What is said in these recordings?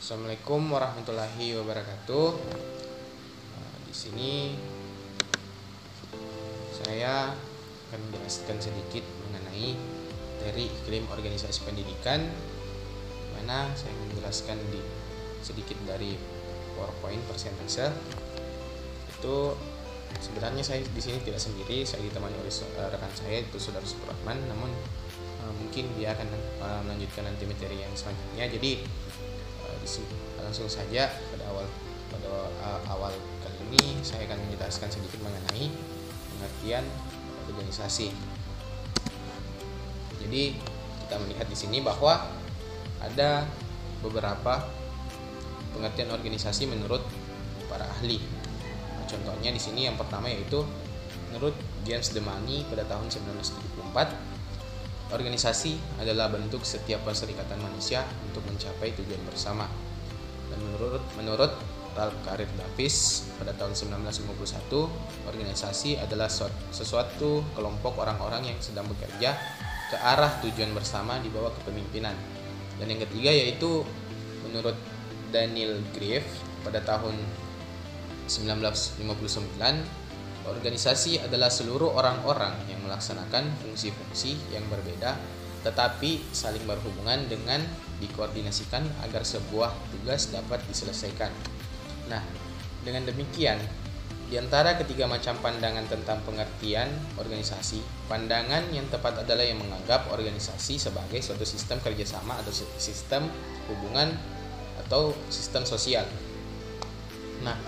Assalamualaikum warahmatullahi wabarakatuh. Di sini saya akan menjelaskan sedikit mengenai dari iklim organisasi pendidikan, mana saya menjelaskan sedikit dari PowerPoint persentase. Itu sebenarnya saya di sini tidak sendiri, saya ditemani oleh rekan saya itu Saudara Suprahman, namun mungkin dia akan melanjutkan nanti materi yang selanjutnya. Jadi langsung saja pada awal kali ini saya akan menjelaskan sedikit mengenai pengertian organisasi. Jadi kita melihat di sini bahwa ada beberapa pengertian organisasi menurut para ahli. Contohnya di sini yang pertama yaitu menurut James Demany pada tahun 1974, organisasi adalah bentuk setiap perserikatan manusia untuk mencapai tujuan bersama. Dan menurut Ralph Career Davis pada tahun 1951, organisasi adalah sesuatu kelompok orang-orang yang sedang bekerja ke arah tujuan bersama di bawah kepemimpinan. Dan yang ketiga yaitu menurut Daniel Grieve pada tahun 1959, organisasi adalah seluruh orang-orang yang melaksanakan fungsi-fungsi yang berbeda tetapi saling berhubungan dengan dikoordinasikan agar sebuah tugas dapat diselesaikan. Nah, dengan demikian, di antara ketiga macam pandangan tentang pengertian organisasi, pandangan yang tepat adalah yang menganggap organisasi sebagai suatu sistem kerjasama atau sistem hubungan atau sistem sosial. Nah,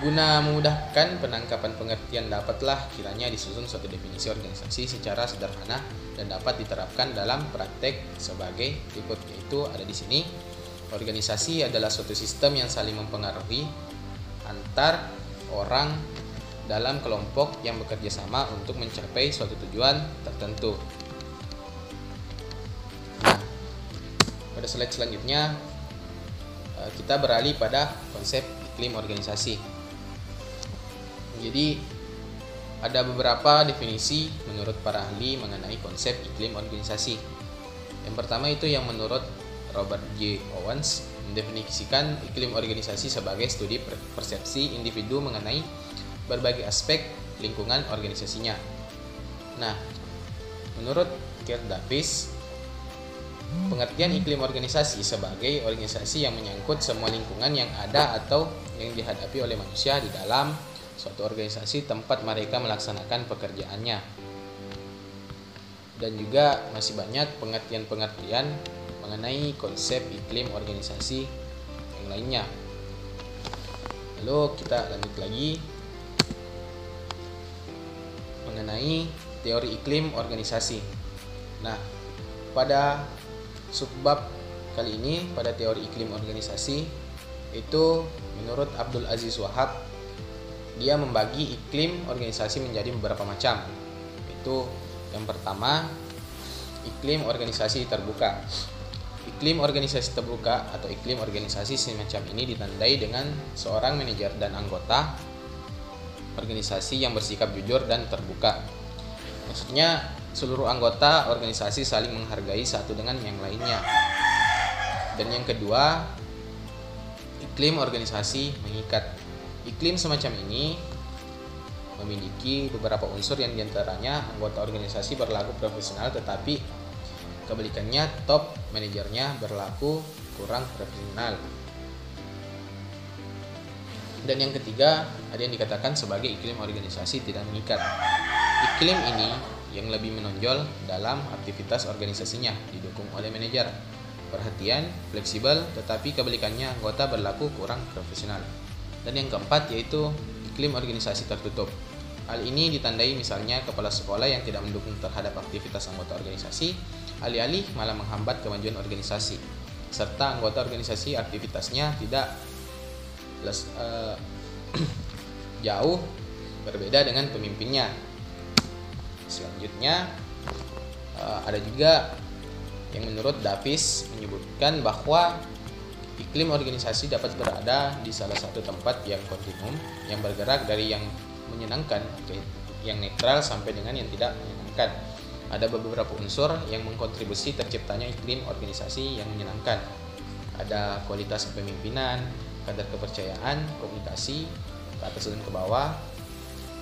guna memudahkan penangkapan pengertian, dapatlah kiranya disusun suatu definisi organisasi secara sederhana dan dapat diterapkan dalam praktek sebagai berikut, yaitu ada di sini. Organisasi adalah suatu sistem yang saling mempengaruhi antar orang dalam kelompok yang bekerja sama untuk mencapai suatu tujuan tertentu. Nah, pada slide selanjutnya kita beralih pada konsep iklim organisasi. Jadi ada beberapa definisi menurut para ahli mengenai konsep iklim organisasi. Yang pertama itu yang menurut Robert J. Owens mendefinisikan iklim organisasi sebagai studi persepsi individu mengenai berbagai aspek lingkungan organisasinya. Nah, menurut Career Davis, pengertian iklim organisasi sebagai organisasi yang menyangkut semua lingkungan yang ada atau yang dihadapi oleh manusia di dalam suatu organisasi tempat mereka melaksanakan pekerjaannya. Dan juga masih banyak pengertian-pengertian mengenai konsep iklim organisasi yang lainnya. Lalu kita lanjut lagi mengenai teori iklim organisasi. Nah, pada subbab kali ini pada teori iklim organisasi itu menurut Abdul Aziz Wahab, dia membagi iklim organisasi menjadi beberapa macam. Itu yang pertama, iklim organisasi terbuka. Iklim organisasi terbuka atau iklim organisasi semacam ini ditandai dengan seorang manajer dan anggota organisasi yang bersikap jujur dan terbuka. Maksudnya seluruh anggota organisasi saling menghargai satu dengan yang lainnya. Dan yang kedua, iklim organisasi mengikat. Iklim semacam ini memiliki beberapa unsur yang diantaranya anggota organisasi berlaku profesional, tetapi kebalikannya top manajernya berlaku kurang profesional. Dan yang ketiga, ada yang dikatakan sebagai iklim organisasi tidak mengikat. Iklim ini yang lebih menonjol dalam aktivitas organisasinya didukung oleh manajer, perhatian, fleksibel, tetapi kebalikannya anggota berlaku kurang profesional. Dan yang keempat yaitu iklim organisasi tertutup. Hal ini ditandai misalnya kepala sekolah yang tidak mendukung terhadap aktivitas anggota organisasi, alih-alih malah menghambat kemajuan organisasi, serta anggota organisasi aktivitasnya tidak jauh berbeda dengan pemimpinnya. Selanjutnya ada juga yang menurut Davis menyebutkan bahwa iklim organisasi dapat berada di salah satu tempat yang kontinum, yang bergerak dari yang menyenangkan ke yang netral sampai dengan yang tidak menyenangkan. Ada beberapa unsur yang mengkontribusi terciptanya iklim organisasi yang menyenangkan. ada kualitas kepemimpinan, kadar kepercayaan, komunikasi, ke atas dan ke bawah,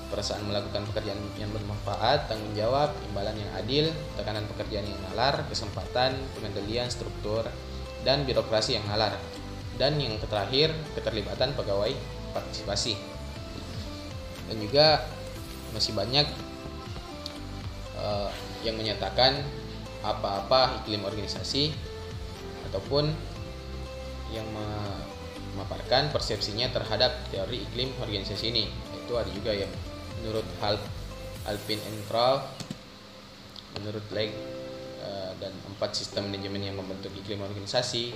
perasaan melakukan pekerjaan yang bermanfaat, tanggung jawab, imbalan yang adil, tekanan pekerjaan yang nalar, kesempatan, pengendalian struktur, dan birokrasi yang nalar. Dan yang terakhir, keterlibatan pegawai partisipasi. Dan juga masih banyak yang menyatakan apa-apa iklim organisasi ataupun yang memaparkan persepsinya terhadap teori iklim organisasi ini. Itu ada juga yang menurut Alpin and Krauss, menurut Legg, dan 4 sistem manajemen yang membentuk iklim organisasi.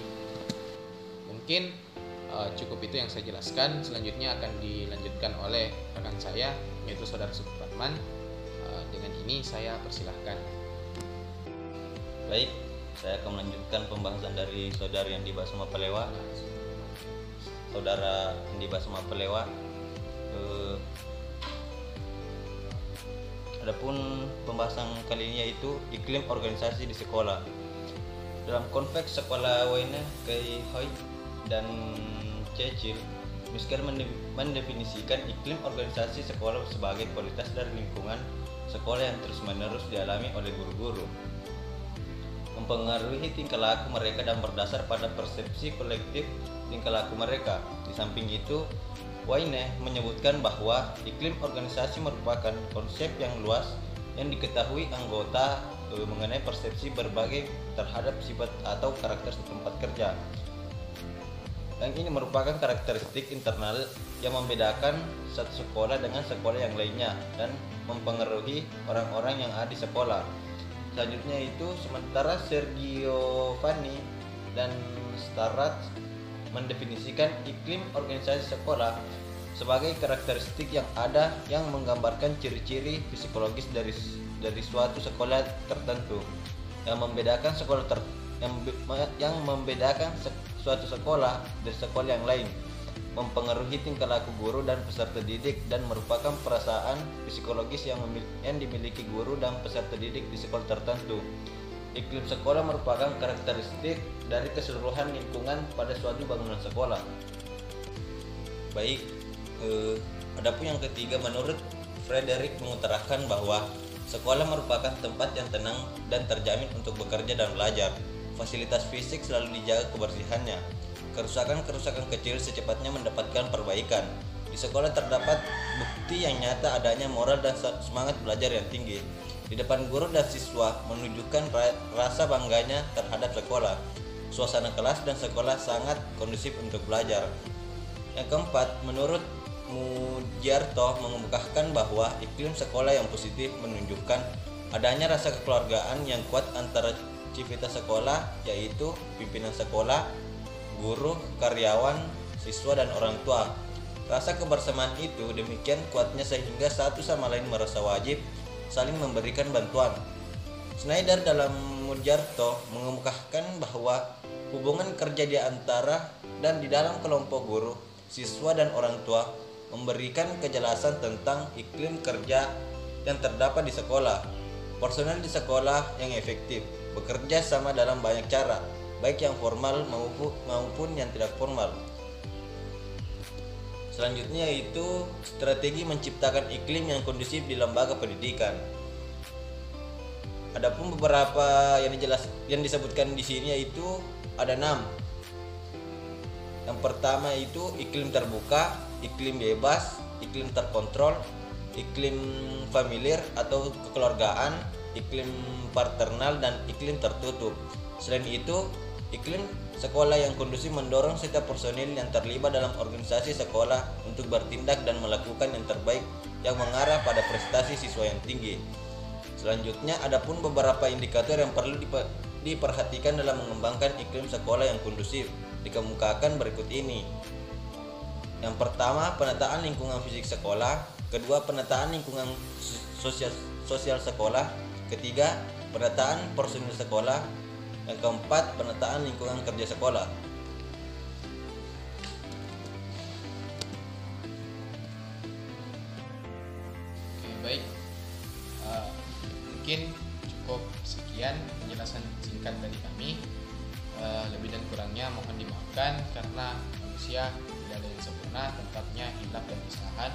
Mungkin cukup itu yang saya jelaskan. Selanjutnya akan dilanjutkan oleh rekan saya, yaitu Saudara Supratman. Dengan ini saya persilahkan. Baik, saya akan melanjutkan pembahasan dari Saudara Yandi Basma Palewa. Saudara Yandi Basma Palewa, adapun pembahasan kali ini yaitu iklim organisasi di sekolah. Dalam konteks sekolah Wayne, Kay Hoyt dan Cecil, Misker mendefinisikan iklim organisasi sekolah sebagai kualitas dari lingkungan sekolah yang terus-menerus dialami oleh guru-guru, mempengaruhi tingkah laku mereka dan berdasar pada persepsi kolektif tingkah laku mereka. Di samping itu, Wayne menyebutkan bahwa iklim organisasi merupakan konsep yang luas yang diketahui anggota mengenai persepsi berbagai terhadap sifat atau karakter tempat kerja. Dan ini merupakan karakteristik internal yang membedakan satu sekolah dengan sekolah yang lainnya dan mempengaruhi orang-orang yang ada di sekolah. Selanjutnya itu, sementara Sergio Vanni dan Starrett mendefinisikan iklim organisasi sekolah sebagai karakteristik yang ada yang menggambarkan ciri-ciri psikologis dari suatu sekolah tertentu yang membedakan suatu sekolah dari sekolah yang lain, mempengaruhi tingkah laku guru dan peserta didik, dan merupakan perasaan psikologis yang dimiliki guru dan peserta didik di sekolah tertentu. Iklim sekolah merupakan karakteristik dari keseluruhan lingkungan pada suatu bangunan sekolah. Baik, adapun yang ketiga, menurut Frederick mengutarakan bahwa sekolah merupakan tempat yang tenang dan terjamin untuk bekerja dan belajar. Fasilitas fisik selalu dijaga kebersihannya. Kerusakan-kerusakan kecil secepatnya mendapatkan perbaikan. Di sekolah terdapat bukti yang nyata adanya moral dan semangat belajar yang tinggi. Di depan guru dan siswa menunjukkan rasa bangganya terhadap sekolah. Suasana kelas dan sekolah sangat kondusif untuk belajar. Yang keempat, menurut Mujarto mengemukakan bahwa iklim sekolah yang positif menunjukkan adanya rasa kekeluargaan yang kuat antara civitas sekolah, yaitu pimpinan sekolah, guru, karyawan, siswa, dan orang tua. Rasa kebersamaan itu demikian kuatnya sehingga satu sama lain merasa wajib saling memberikan bantuan. Schneider dalam Mujarto mengemukakan bahwa hubungan kerja di antara dan di dalam kelompok guru, siswa, dan orang tua memberikan kejelasan tentang iklim kerja yang terdapat di sekolah. Personel di sekolah yang efektif bekerja sama dalam banyak cara, baik yang formal maupun yang tidak formal. Selanjutnya yaitu strategi menciptakan iklim yang kondusif di lembaga pendidikan. Adapun beberapa yang disebutkan di sini yaitu ada 6. Yang pertama itu iklim terbuka, iklim bebas, iklim terkontrol, iklim familiar atau kekeluargaan, iklim paternal, dan iklim tertutup. Selain itu, iklim sekolah yang kondusif mendorong setiap personil yang terlibat dalam organisasi sekolah untuk bertindak dan melakukan yang terbaik yang mengarah pada prestasi siswa yang tinggi. Selanjutnya, adapun beberapa indikator yang perlu diperhatikan dalam mengembangkan iklim sekolah yang kondusif dikemukakan berikut ini. Yang pertama, penataan lingkungan fisik sekolah. Kedua, penataan lingkungan sosial sekolah. Ketiga, penataan personil sekolah. Yang keempat, penataan lingkungan kerja sekolah. Oke, baik. Mungkin cukup sekian penjelasan singkat dari kami. Lebih dan kurangnya mohon dimaafkan. diabaikan karena manusia tidak ada yang sempurna, tempatnya hilaf dan kesalahan.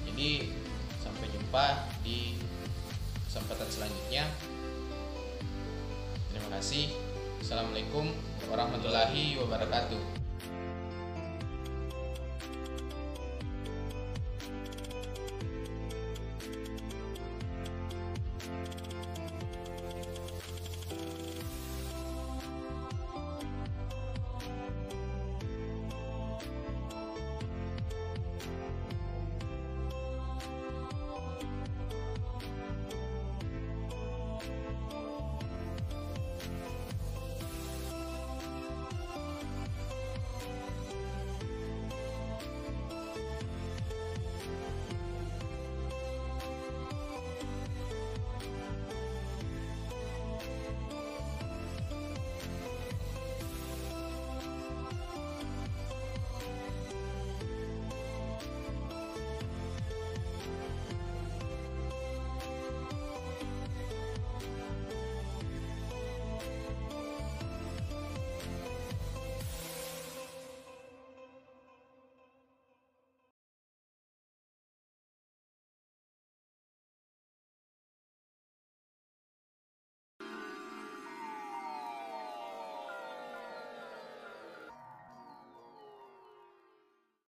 Jadi sampai jumpa di kesempatan selanjutnya. Terima kasih. Assalamualaikum warahmatullahi wabarakatuh.